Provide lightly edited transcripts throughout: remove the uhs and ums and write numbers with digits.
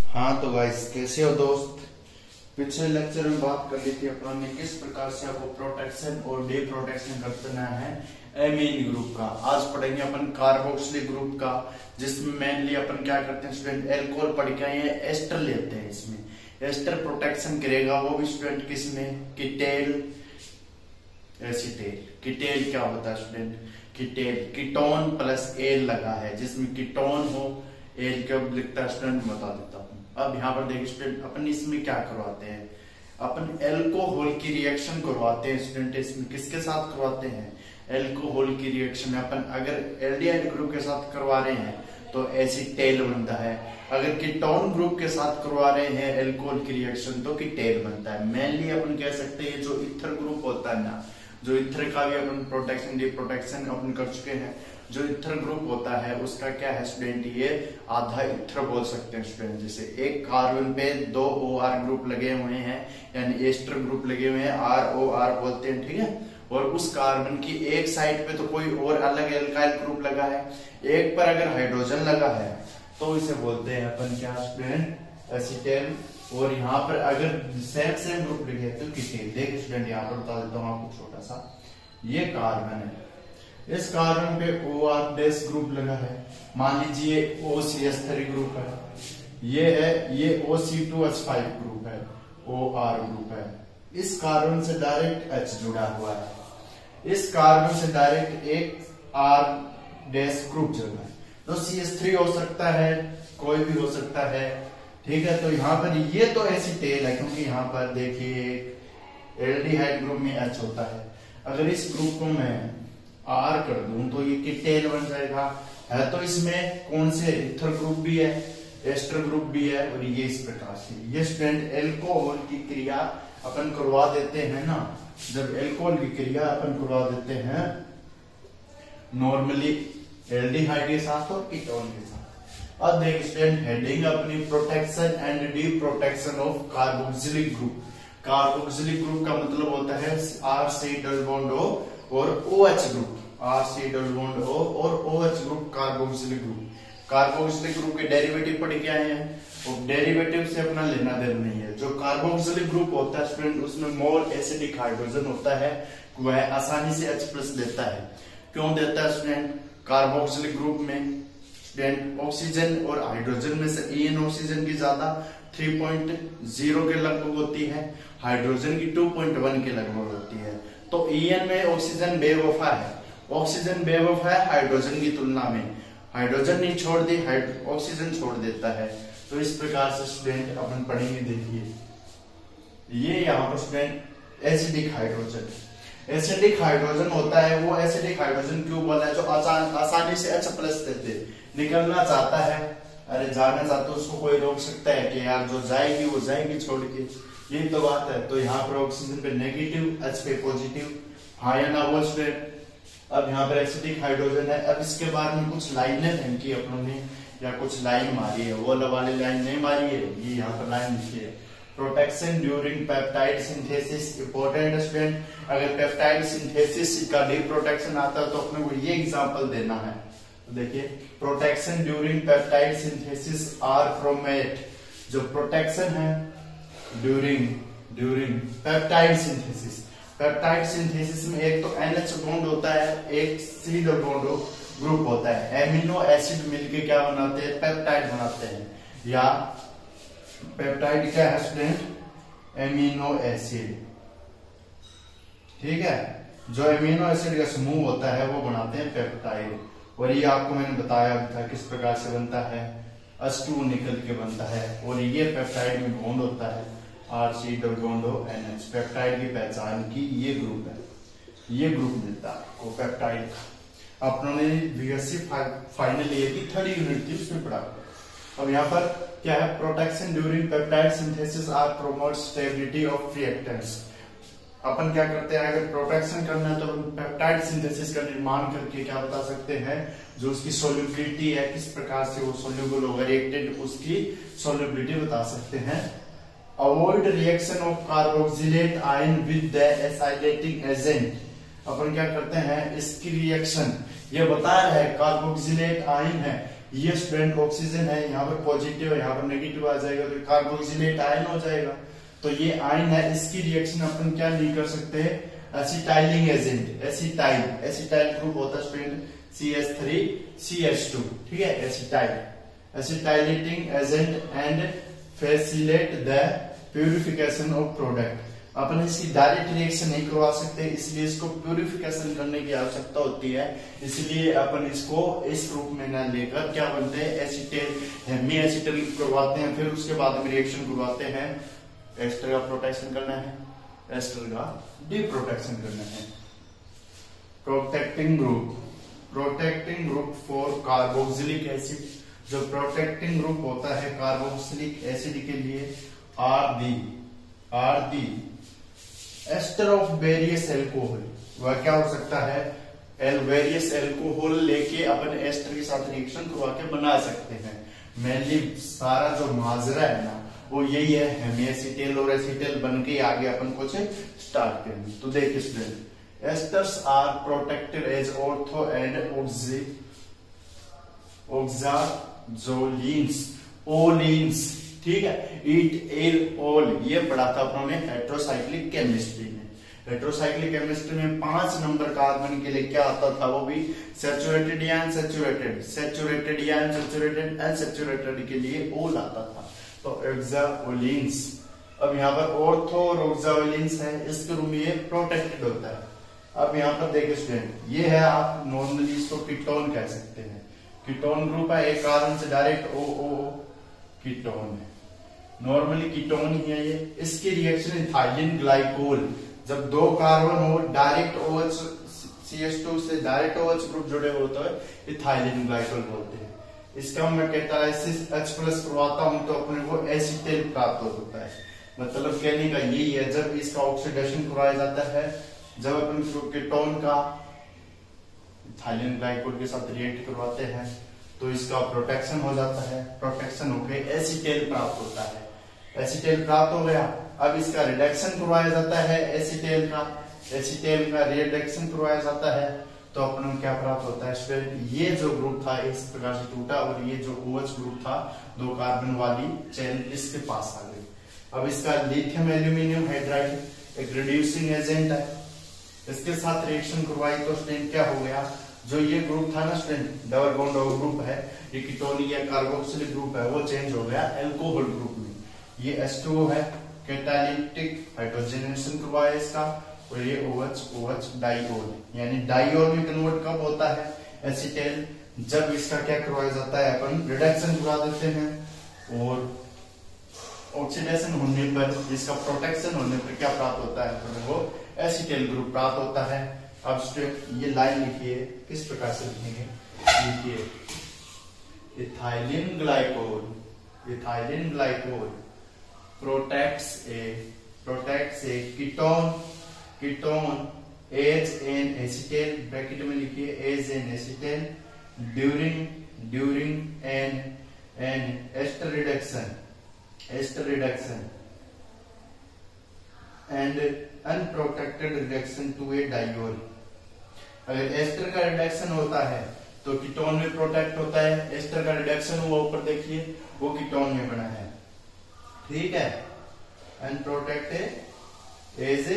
हाँ तो गाइस, कैसे हो दोस्त। पिछले लेक्चर में बात कर ली थी अपन ने किस प्रकार से आपको प्रोटेक्शन और डे प्रोटेक्शन करना है एमीन ग्रुप का। आज पढ़ेंगे अपन कार्बोक्सिलिक ग्रुप का, जिसमें मेनली अपन क्या करते हैं स्टूडेंट, एल्कोहल पढ़ के आए हैं, एस्टर लेते हैं। इसमें एस्टर प्रोटेक्शन करेगा, वो भी स्टूडेंट किसमें, कीटेल एसीटेल। कीटेल क्या होता है student, Keitel ketone plus L लगा है, जिसमें कीटोन हो एल कब लिखता है स्टूडेंट बता देता हूँ। अब यहाँ पर देखिए स्टूडेंट, अपन इसमें क्या करवाते हैं, अपन एल्कोहल की रिएक्शन करवाते हैं स्टूडेंट। इसमें किसके साथ करवाते हैं, एल्कोहल की रिएक्शन। अपन अगर एल्डिहाइड ग्रुप के साथ करवा रहे हैं तो एसीटेल बनता है, अगर कीटोन ग्रुप के साथ करवा रहे हैं एल्कोहल की रिएक्शन तो कीटेल बनता है। मेनली अपन कह सकते हैं जो इथर ग्रुप होता है ना, जो इथर का भी अपन प्रोटेक्शन डी प्रोटेक्शन अपन कर चुके हैं। जो इथर ग्रुप होता है उसका क्या है स्टूडेंट, ये आधा इथर बोल सकते हैं स्टूडेंट। जैसे एक कार्बन पे दो OR ग्रुप लगे हुए हैं, यानी एस्टर ग्रुप लगे हुए हैं, ROR बोलते हैं, ठीक है। और उस कार्बन की एक साइड पे तो कोई और अलग एल्काइल ग्रुप लगा है, एक पर अगर हाइड्रोजन लगा है तो इसे बोलते हैं अपन क्या स्टूडेंट, एसीटेल। और यहाँ पर अगर सेम ग्रुप लगे तो कीटेल। देखिए स्टूडेंट, यहाँ पर बता देता हूँ आपको छोटा सा, ये कार्बन है, इस कार्बन पे OR- ग्रुप लगा है। मान लीजिए OCH3 ग्रुप है, ये है, ये OC2H5 ग्रुप है, OR ग्रुप है। इस कार्बन से डायरेक्ट H जुड़ा हुआ है, इस कार्बन से डायरेक्ट एक R- ग्रुप जुड़ा है, तो CH3 हो सकता है, कोई भी हो सकता है, ठीक है। तो यहाँ पर ये तो एसीटेल है, क्योंकि यहाँ पर देखिए एल्डिहाइड ग्रुप में H होता है। अगर इस ग्रुप को मैं R कर दूं तो ये कीटेल बन जाएगा। है तो इसमें कौन से, इथर ग्रुप भी है, एस्टर ग्रुप भी है, और ये इस प्रकार से ये स्टूडेंट एल्कोहल की क्रिया अपन करवा देते हैं ना। जब एल्कोहल की क्रिया अपन करवा देते हैं नॉर्मली एल्डिहाइड के साथ और कीटोन के साथ। अब देख स्टूडेंट, हेडिंग अपनी protection and D protection of carboxylic group. Carboxylic group का मतलब होता है RC डबल बॉन्ड O और OH group, RC double bond O और OH group carboxylic group. Carboxylic group के डेरिवेटिव पढ़ के आए हैं, और डेरिवेटिव से अपना लेना देना नहीं है। जो कार्बोक्सिलिक ग्रुप होता है स्टूडेंट, उसमें मोर एसिडिक हाइड्रोजन होता है, वह आसानी से H+ देता है। क्यों देता है स्टूडेंट, कार्बोक्सिलिक ग्रुप में स्टूडेंट ऑक्सीजन और हाइड्रोजन में से En ऑक्सीजन की ज्यादा 3.0 के लगभग होती है, हाइड्रोजन की 2.1 के लगभग होती है। तो En में ऑक्सीजन बेवफा है, ऑक्सीजन बेवफा है हाइड्रोजन की तुलना में। हाइड्रोजन नहीं छोड़ दी, ऑक्सीजन छोड़ देता है। तो इस प्रकार से स्टूडेंट अपन पढ़ेंगे। देखिए ये यहाँ पर student acidic hydrogen, acidic hydrogen होता है। वो एसिडिक हाइड्रोजन क्यों बोला है, जो आसानी से H+ देते, निकलना चाहता है, अरे जाना चाहता है, उसको कोई रोक सकता है कि यार जो जाएगी वो जाएगी छोड़ के, यही तो बात है। तो यहाँ पर ऑक्सीजन पे नेगेटिव, H पे पॉजिटिव, हाँ या ना बोल स्टूडेंट। अब यहाँ पर एसिडिक हाइड्रोजन है। अब इसके बाद में कुछ लाइनें लिखी की अपनों ने, या कुछ लाइन मारी है, वो वाली लाइन नहीं मारी है, ये यहाँ पर लाइन लिखी है, protection during peptide synthesis. Important student, अगर पेप्टाइड सिंथेसिस का डी प्रोटेक्शन आता है तो अपने को ये एग्जांपल देना है। तो देखिए, protection during peptide synthesis are promote. जो प्रोटेक्शन है during peptide synthesis, peptide synthesis में एक तो NH बॉन्ड होता है, एक C डबल बॉन्ड ग्रुप होता है। एमिनो एसिड मिलके क्या बनाते हैं, पेप्टाइड बनाते हैं। या पेप्टाइड क्या है स्टूडेंट, एमिनो एसिड, ठीक है। जो एमिनो एसिड का समूह होता है वो बनाते हैं पेप्टाइड। और ये आपको मैंने बताया था किस प्रकार से बनता है, H2 निकल के बनता है। और ये पेप्टाइड में बॉन्ड होता है RC double bond NH। Peptide की पहचान की ये ग्रुप है, ये ग्रुप मिलता है आपको पेप्टाइड का। अपनों ने BSc फाइनल ईयर की 3rd यूनिट थी, उसमें पढ़ा। अब यहाँ पर क्या है, protection during peptide synthesis are promote stability of reactants. अपन क्या करते हैं, अगर प्रोटेक्शन करना है तो पेप्टाइड सिंथेसिस का निर्माण करके क्या बता सकते हैं, जो उसकी सोल्युबिलिटी है, किस प्रकार से वो सोल्यूबल होगा, रिएक्टेंट उसकी सोल्युबिलिटी बता सकते हैं। Avoid reaction of carboxylate ion with the acylating agent. अपन क्या करते हैं, इसकी रिएक्शन ये बता रहा है कार्बोक्सिलेट आयन है, ये स्टूडेंट ऑक्सीजन है, यहाँ पर पॉजिटिव है, यहाँ पर नेगेटिव आ जाएगा तो कार्बोक्सिलेट आयन हो जाएगा। तो ये आयन है, इसकी रिएक्शन अपन क्या नहीं कर सकते, एसिटाइलिंग एजेंट, एसिटाइल ग्रुप होता है स्टूडेंट CH3CH2, ठीक है, acetylating agent and facilitate the purification of product. अपन इसकी डायरेक्ट रिएक्शन नहीं करवा सकते, इसलिए इसको प्यूरिफिकेशन करने की आवश्यकता होती है, इसलिए अपन इसको इस रूप में न लेकर क्या बनते हैं, एसिटेल हेमी एसिटल करवाते हैं, फिर उसके बाद में रिएक्शन करवाते हैं, एस्टर का प्रोटेक्शन करना है, एस्टर का डिप्रोटेक्शन करना है। Protecting group for carboxylic acid, जो प्रोटेक्टिंग ग्रुप होता है कार्बोक्सिलिक एसिड के लिए are the ester of various alcohol. वह क्या हो सकता है, वेरियस एल्कोहल लेके अपन एस्टर के साथ रिएक्शन करवा के बना सकते हैं। मेनली सारा जो माजरा है ना वो यही है, हेमिएसिटेल और एसिटेल बन के आगे अपन कुछ स्टार्ट करेंगे। तो देखिए student, esters are protected as ortho and olins, ठीक है, ईट एल ऑल, ये पढ़ा था अपनों ने हेट्रोसाइक्लिक केमिस्ट्री में। हेट्रोसाइक्लिक केमिस्ट्री में 5 नंबर कार्बन के लिए क्या आता था, वो भी सैचुरेटेड या अनसैचुरेटेड, सैचुरेटेड या अनसैचुरेटेड, अनसैचुरेटेड के लिए ओल आता था, तो ऑक्साओलिन्स। अब यहाँ पर ऑर्थो और ऑक्साओलिन्स है, इसके रूप में ये प्रोटेक्टेड होता है। अब यहाँ पर देखिए स्टूडेंट, ये है, आप नॉर्मली इसको कीटोन कह सकते हैं, कीटोन ग्रुप है, एक कार्बन से डायरेक्ट ओ कीटोन है, नॉर्मली कीटोन ही है ये। इसकी रिएक्शन इथाइलिन ग्लाइकोल, जब 2 कार्बन हो डायरेक्ट OH CH2 से डायरेक्ट OH ग्रुप जुड़े होते हैं इथाइलिन ग्लाइकोल बोलते हैं। इसका मैं कैटालिसिस H+ करवाता हूं तो अपने को एसिटेल प्राप्त होता है। मतलब कहने का यही है, जब इसका ऑक्सीडेशन करवाया जाता है, जब अपन कीटोन का इथाइलिन ग्लाइकोल के साथ रिएक्ट करवाते हैं तो इसका प्रोटेक्शन हो जाता है, प्रोटेक्शन होकर एसिटेल प्राप्त होता है। एसिटेल प्राप्त हो गया, अब इसका रिडक्शन करवाया जाता है, एसिटेल का रिडक्शन करवाया जाता है, तो अपन को क्या प्राप्त होता है स्टूडेंट, ये जो ग्रुप था इस प्रकार से टूटा और ये जो OH ग्रुप था 2 कार्बन वाली चेन इसके पास आ गई। अब इसका लिथियम एल्यूमिनियम हाइड्राइड एक रिड्यूसिंग एजेंट है, इसके साथ रिएक्शन करवाई तो स्टूडेंट क्या हो गया, जो ये ग्रुप था ना स्टूडेंट, डबल बॉन्ड ग्रुप है, ये कीटोनिक या कार्बोक्सिलिक ग्रुप है, वो चेंज हो गया एल्कोहल ग्रुप में। ये H2O है, कैटालिटिक हाइड्रोजनेशन करवाया इसका, और ये OH डाइओल, यानी डाइओल में कन्वर्ट कब होता है एसिटेल, जब इसका क्या करवाया जाता है, अपन रिडक्शन करवा देते हैं, और ऑक्सीडेशन होने पर, इसका प्रोटेक्शन होने पर क्या प्राप्त होता है, अपने को एसिटेल ग्रुप प्राप्त होता है। अब स्टेप ये लाइन लिखिए, किस प्रकार से लिखेंगे, लिखिए ethylene glycol protects a ketone as an acetal, bracket में लिखिए as an acetal during an ester reduction and unprotected reduction to a diol. अगर एस्टर का रिडक्शन होता है तो कीटोन में प्रोटेक्ट होता है, एस्टर का रिडक्शन हुआ ऊपर देखिए वो कीटोन में बना है, ठीक है, अनप्रोटेक्टेड एज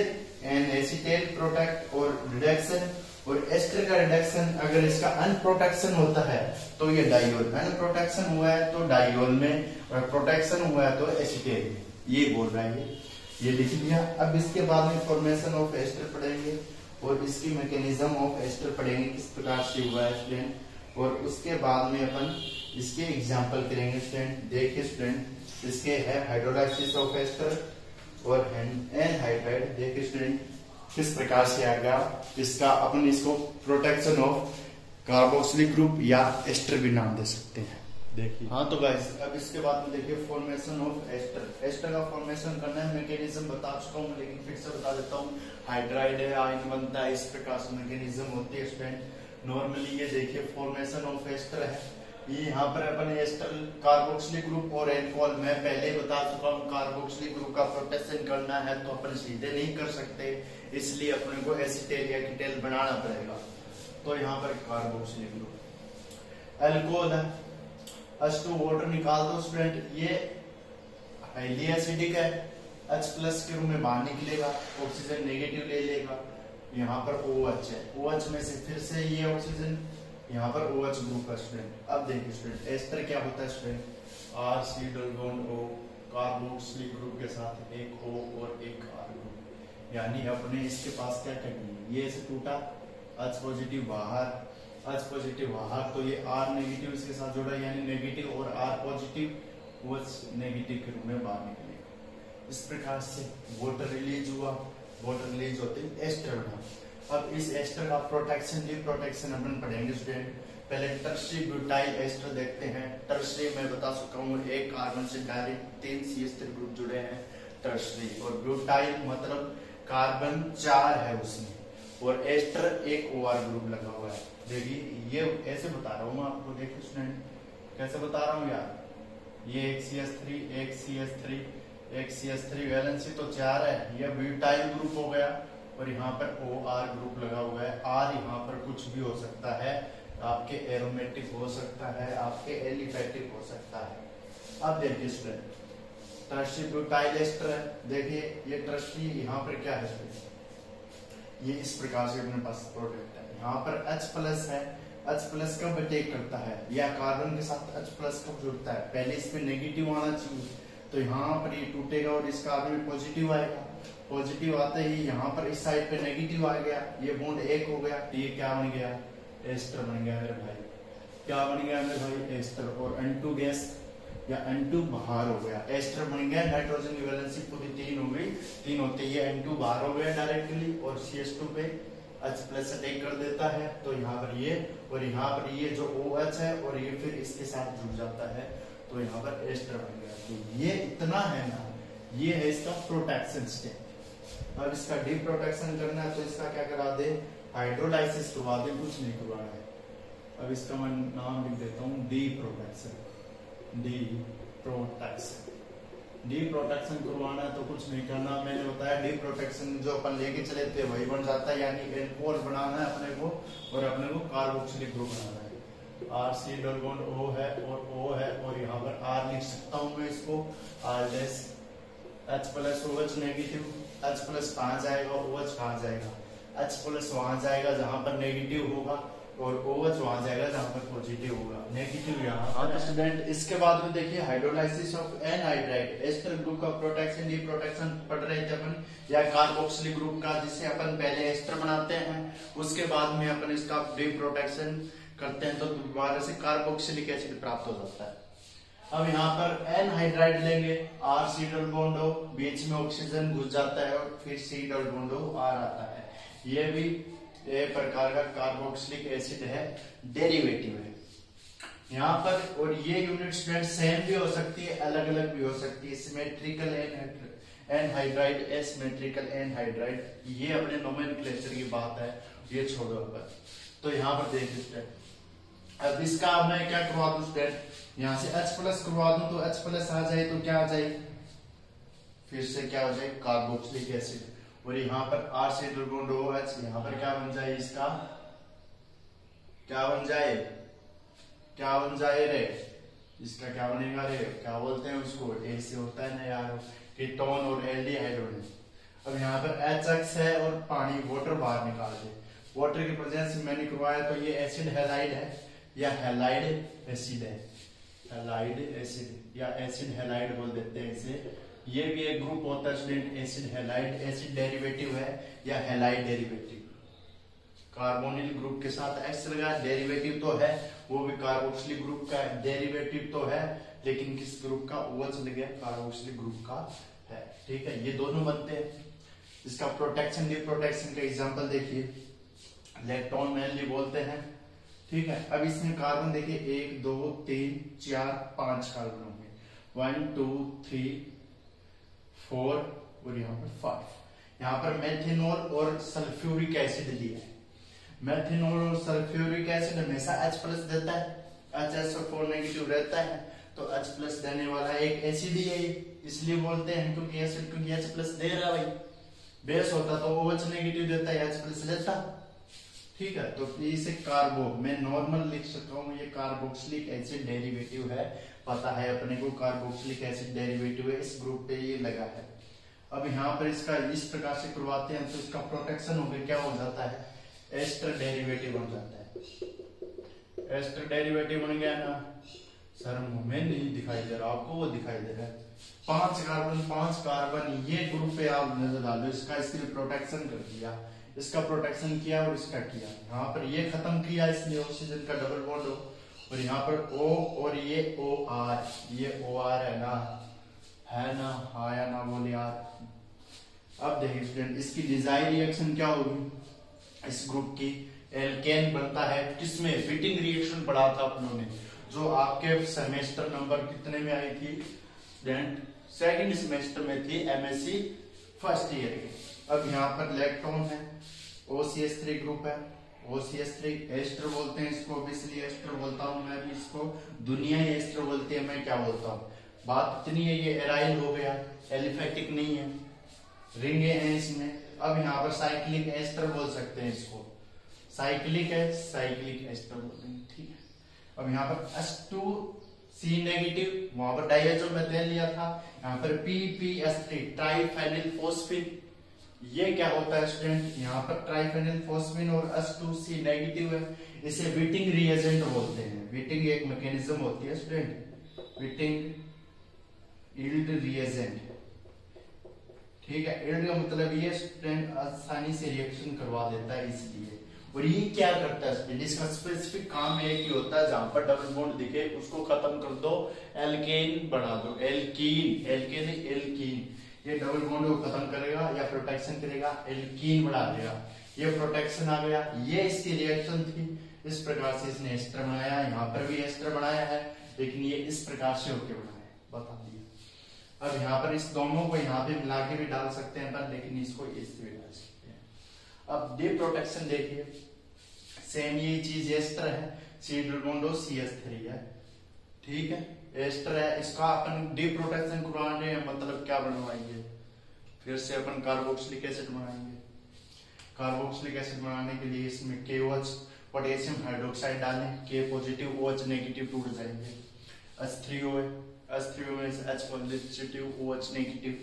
एन एसिटेल प्रोटेक्ट और रिडक्शन, और एस्टर का रिडक्शन अगर इसका अनप्रोटेक्शन होता है तो ये डाइओल में, अनप्रोटेक्शन हुआ है तो डाइओल में, और प्रोटेक्शन हुआ है तो एसिटेल में, ये बोल रहा है ये लिख लिया। अब इसके बाद में फॉर्मेशन ऑफ एस्टर पढ़ेंगे और इसकी मैकेनिज्म ऑफ एस्टर पढ़ेंगे, किस प्रकार से हुआ है स्टूडेंट, और उसके बाद में अपन इसके एग्जांपल करेंगे स्टूडेंट। देखिए स्टूडेंट, इसके है हाइड्रोलाइसिस ऑफ एस्टर और एनहाइड्राइड। देखिए स्टूडेंट किस प्रकार से आएगा इसका, अपन इसको प्रोटेक्शन ऑफ कार्बोक्सिलिक ग्रुप या एस्टर भी नाम दे सकते हैं। देखिए हाँ, तो गाइस अब इसके बाद में देखिए फॉर्मेशन ऑफ एस्टर। एस्टर का फॉर्मेशन करना है, मैकेनिज्म बता चुका हूँ लेकिन फिर से बता देता हूँ। हाइड्राइड है, आयन बनता है, इस प्रकार से मैकेनिज्म होती है स्टूडेंट। नॉर्मली ये देखिए फॉर्मेशन ऑफ एस्टर है, ये यहाँ पर अपन एस्टर कार्बोक्सिलिक ग्रुप और एल्कोहल, मैं पहले ही बता चुका हूँ कार्बोक्सिलिक ग्रुप का प्रोटेक्शन करना है तो अपन सीधे नहीं कर सकते, इसलिए अपने को एसिटेल या कीटेल बनाना पड़ेगा। तो यहाँ पर कार्बोक्सिलिक ग्रुप, एल्कोहल है, H2 वाटर निकाल दो स्टूडेंट, ये हाईली एसिडिक है, H प्लस के रूप में बाहर निकलेगा, ऑक्सीजन नेगेटिव ले लेगा, यहाँ पर OH है, OH में से फिर से ये ऑक्सीजन, यहाँ पर OH ग्रुप है स्टूडेंट। अब देखिए स्टूडेंट एस्टर क्या होता है student, RC double bond O carboxylic group के साथ एक O और एक R ग्रुप, यानी अपने इसके पास क्या करनी है, ये ऐसे टूटा, H पॉजिटिव बाहर, H पॉजिटिव बाहर, तो ये R नेगेटिव इसके साथ जुड़ा, यानी नेगेटिव और R पॉजिटिव OH नेगेटिव के रूप में बाहर निकलेगा। इस प्रकार से वाटर रिलीज हुआ, वाटर रिलीज होते ही एस्टर बना। अब इस एस्टर का प्रोटेक्शन, डी प्रोटेक्शन अपन पढ़ेंगे स्टूडेंट। पहले टर्शरी ब्यूटाइल एस्टर देखते हैं। टर्शरी मैं बता सकता हूँ एक कार्बन से डायरेक्ट 3 CH3 ग्रुप जुड़े हैं टर्शरी, और ब्यूटाइल मतलब कार्बन 4 है उसमें, और एस्टर एक OR ग्रुप लगा हुआ है। देखिए ये ऐसे बता रहा हूँ आपको, देखिए स्टूडेंट कैसे बता रहा हूँ यार, ये एक CH3 एक CH3 एक CH3 वैलेंसी तो 4 है, ये ब्यूटाइल ग्रुप हो गया, और यहाँ पर OR ग्रुप लगा हुआ है। R यहाँ पर कुछ भी हो सकता है, आपके एरोमेटिक हो सकता है, आपके एलिफेटिक हो सकता है। अब देखिए स्टूडेंट टर्शरी ब्यूटाइल एस्टर है, देखिए ये टर्शरी यहाँ पर क्या है, ये इस प्रकार से अपने पास प्रोडक्ट है। यहाँ पर H प्लस है, H प्लस कब अटैक करता है, या कार्बन के साथ H प्लस कब जुड़ता है, पहले इसमें नेगेटिव आना चाहिए, तो यहाँ पर ये टूटेगा और इस कार्बन में पॉजिटिव आएगा, पॉजिटिव आते ही यहाँ पर इस साइड पे नेगेटिव आ गया, ये बॉन्ड एक हो गया, ये क्या बन गया, एस्टर बन गया मेरे भाई। क्या बन गया मेरे भाई, एस्टर, और N2 गैस या N2 बाहर हो गया, एस्टर बन गया, नाइट्रोजन की वैलेंसी पूरी 3 हो गई, 3 होते ही N2 बाहर हो गया डायरेक्टली, और CH2 पे H प्लस अटैक कर देता है, तो यहाँ पर ये और यहाँ पर ये जो OH है और ये फिर इसके साथ जुड़ जाता है, तो यहाँ पर एस्टर बन गया। तो ये इतना है ना, ये है इसका प्रोटेक्शन स्टेप। अब इसका डी प्रोटेक्शन करना है तो इसका क्या करा दे, हाइड्रोलाइसिस करवा दे, कुछ नहीं करवाना है। अब इसका मैं नाम लिख देता हूँ D protection. D protection, D protection करवाना है तो कुछ नहीं करना, मैंने बताया डी प्रोटेक्शन जो अपन लेके चले थे वही बन जाता है, यानी एल्कोहल बनाना है अपने को, और अपने को कार्बोक्सिलिक ग्रुप बनाना है। RC डबल बॉन्ड O है और O है, और यहाँ पर R लिख सकता हूँ मैं इसको R dash, H plus OH negative, H plus कहाँ जाएगा, OH कहाँ जाएगा, H प्लस वहां जाएगा जहां पर नेगेटिव होगा, और OH वहां जाएगा जहां पर पॉजिटिव होगा, नेगेटिव यहाँ। तो स्टूडेंट इसके बाद में देखिए hydrolysis of anhydride ester group का प्रोटेक्शन, डी प्रोटेक्शन पढ़ रहे थे अपन, या कार्बोक्सिलिक ग्रुप का जिसे अपन पहले एस्टर बनाते हैं, उसके बाद में अपन इसका डी प्रोटेक्शन करते हैं, तो दोबारा से कार्बोक्सिलिक एसिड प्राप्त हो जाता है। अब यहाँ पर एनहाइड्राइड लेंगे, RC डबल बॉन्ड O, बीच में ऑक्सीजन घुस जाता है और फिर C double bond O R आता है, ये भी एक प्रकार का कार्बोक्सिलिक एसिड है, डेरिवेटिव है यहाँ पर। और ये यूनिट स्टूडेंट सेम भी हो सकती है, अलग अलग भी हो सकती है, सिमेट्रिकल एनहाइड्राइड, एसिमेट्रिकल एनहाइड्राइड, ये अपने नोमेनक्लेचर की बात है, ये छोड़ो अपन। तो यहाँ पर देखिए स्टूडेंट, अब इसका मैं क्या करवा दूं स्टूडेंट, यहाँ से H प्लस करवा दूं तो H प्लस आ जाए तो क्या आ जाए, फिर से क्या हो जाए, कार्बोक्सिलिक एसिड, और यहाँ पर RC डबल बॉन्ड OH, यहाँ पर क्या बन जाए, इसका क्या बन जाए, क्या बन जाए रे, इसका क्या बनेगा रे, क्या बोलते हैं उसको, ऐसे होता है ना यार, कीटोन और एल्डिहाइड। अब यहाँ पर HX है और पानी वाटर बाहर निकाल दे, वाटर की प्रेजेंस में मैंने करवाया, तो ये एसिड हैलाइड है या हैलाइड एसिड है, हैलाइड एसिड या एसिड हैलाइड बोल देते हैं इसे। ये भी एक ग्रुप होता है student, acid halide, acid derivative है या हैलाइड डेरिवेटिव, कार्बोनिल ग्रुप के साथ X लगा, डेरिवेटिव तो है, वो भी कार्बोक्सिलिक ग्रुप का डेरिवेटिव तो है, लेकिन किस ग्रुप का, OH लगे, कार्बोक्सिलिक ग्रुप का है, ठीक है, ये दोनों बनते हैं। इसका प्रोटेक्शन, डी प्रोटेक्शन का एग्जांपल देखिए, इलेक्ट्रॉन मेनली बोलते हैं, ठीक है। अब इसमें कार्बन देखिए 1 2 3 4 5 कार्बन होंगे, 1 2 3 4 और यहाँ पर 5। यहाँ पर मेथेनॉल और सल्फ्यूरिक एसिड लिया है, मेथेनॉल और सल्फ्यूरिक एसिड हमेशा H प्लस देता है, HSO4 नेगेटिव रहता है, तो H प्लस देने वाला एक एसिड ही है, इसलिए बोलते हैं क्योंकि एसिड, क्योंकि H प्लस दे रहा है भाई, बेस होता तो OH नेगेटिव देता है, H प्लस लेता, ठीक है, तो इसे कार्बो मैं नॉर्मल लिख सकता हूँ, ये कार्बोक्सिलिक एसिड डेरिवेटिव है, पता है अपने को कार्बोक्सिलिक एसिड डेरिवेटिव है, इस ग्रुप पे ये लगा है। अब यहाँ पर इसका इस प्रकार से करवाते हैं तो इसका प्रोटेक्शन हो गया, क्या हो जाता है, एस्टर डेरिवेटिव बन जाता है। एस्टर डेरिवेटिव बन गया ना सर, हमें नहीं दिखाई दे रहा, आपको वो दिखाई दे रहा है। 5 कार्बन ये ग्रुप पे आप नजर डालो, इसका इसके लिए प्रोटेक्शन कर दिया, इसका प्रोटेक्शन किया और इसका किया। यहाँ पर ये खत्म किया इसने, ऑक्सीजन का डबल बॉन्ड हो, और यहाँ पर O और ये OR, ये OR है ना, हाँ या ना बोले यार। अब देखिए स्टूडेंट, इसकी डिजायर रिएक्शन क्या होगी, इस ग्रुप की एल्केन बनता है, किसमें, फिटिंग रिएक्शन पढ़ा था अपनों ने, जो आपके सेमेस्टर नंबर कितने में आई थी स्टूडेंट, सेकंड सेमेस्टर में थी, एमएससी फर्स्ट ईयर की। अब यहाँ पर इलेक्ट्रॉन है, OCH3 ग्रुप है, OCH3 एस्टर बोलते हैं इसको, इसलिए एस्टर बोलता हूं मैं भी, इसको दुनिया ही एस्टर बोलती है, मैं क्या बोलता हूँ, बात इतनी है। ये एराइल हो गया, एलिफेटिक नहीं है, रिंगे हैं इसमें। अब यहाँ पर साइक्लिक एस्टर बोल सकते हैं इसको, साइक्लिक है, साइक्लिक एस्टर बोलते हैं, ठीक है। अब यहाँ पर H2C नेगेटिव, वहां पर डायजो मेथेन लिया था, यहाँ पर PPS3 ट्राइफेनिल फोस्फेट, ये क्या होता है स्टूडेंट, यहाँ पर ट्राइफेनिल फोस्फेट और H2C नेगेटिव है, इसे विटिंग रिएजेंट बोलते हैं। विटिंग एक मैकेनिज्म होती है स्टूडेंट, विटिंग यील्ड रिएजेंट, ठीक है। यील्ड का मतलब ये स्टूडेंट आसानी से रिएक्शन करवा देता है इसलिए। और ये क्या करता है स्टूडेंट, इसका स्पेसिफिक काम एक ही होता है, जहां पर डबल बॉन्ड दिखे उसको खत्म कर दो, एल्केन बना दो, एल्कीन, एल्केन एल्कीन, ये डबल बॉन्ड को खत्म करेगा या प्रोटेक्शन करेगा, एल्कीन बना देगा, ये प्रोटेक्शन आ गया। ये इसकी रिएक्शन थी, इस प्रकार से इसने एस्टर बनाया, यहाँ पर भी एस्टर बनाया है, लेकिन ये इस प्रकार से होके बनाया, बता दिया। अब यहाँ पर इस दोनों को यहाँ पे मिला के भी डाल सकते हैं पर, लेकिन इसको इससे भी डाल सकते हैं। अब डे प्रोटेक्शन देखिए, सेम ये चीज एस्टर है, C डबल बॉन्ड CH3 है, ठीक है, एस्टर है, इसका अपन डी प्रोटेक्शन करवाने मतलब क्या बनवाएंगे, फिर से अपन कार्बोक्सिलिक एसिड बनाएंगे। कार्बोक्सिलिक एसिड बनाने के लिए इसमें KOH पोटेशियम हाइड्रोक्साइड डालें, K पॉजिटिव OH नेगेटिव टूट जाएंगे, H3O है, H3O में से H positive OH negative,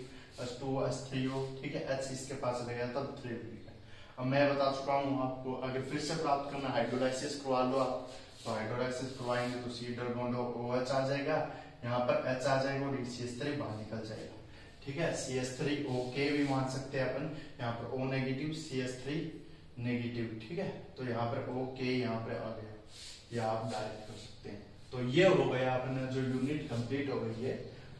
H2O H3O, ठीक है, H इसके पास रहेगा तब 3 मिलेगा। अब मैं बता चुका हूँ आपको, अगर फिर से प्राप्त करना हाइड्रोलाइसिस करवा लो आप, तो हाइड्रोलाइसिस करवाएंगे तो C डबल बॉन्ड OH आ जाएगा, यहाँ पर H आ जाएगा और CH3 बाहर निकल जाएगा, ठीक है। CH3 OK भी मान सकते हैं अपन, यहाँ पर O नेगेटिव CH3 नेगेटिव, ठीक है, तो यहाँ पर OK यहाँ पर आ गया, या आप डायरेक्ट कर सकते हैं। तो ये हो गया अपना जो यूनिट कंप्लीट हो गई है,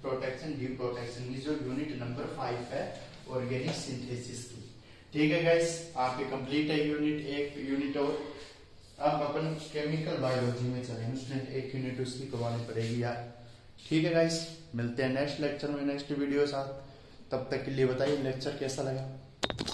प्रोटेक्शन डी प्रोटेक्शन की, जो यूनिट नंबर 5 है ऑर्गेनिक सिंथेसिस की, ठीक है गाइस, आपके कंप्लीट है यूनिट, एक यूनिट और। अब अपन केमिकल बायोलॉजी में चलेंगे, उसमें एक यूनिट उसकी करवानी पड़ेगी यार, ठीक है गाइस, मिलते हैं नेक्स्ट लेक्चर में नेक्स्ट वीडियो साथ, तब तक के लिए बताइए लेक्चर कैसा लगा।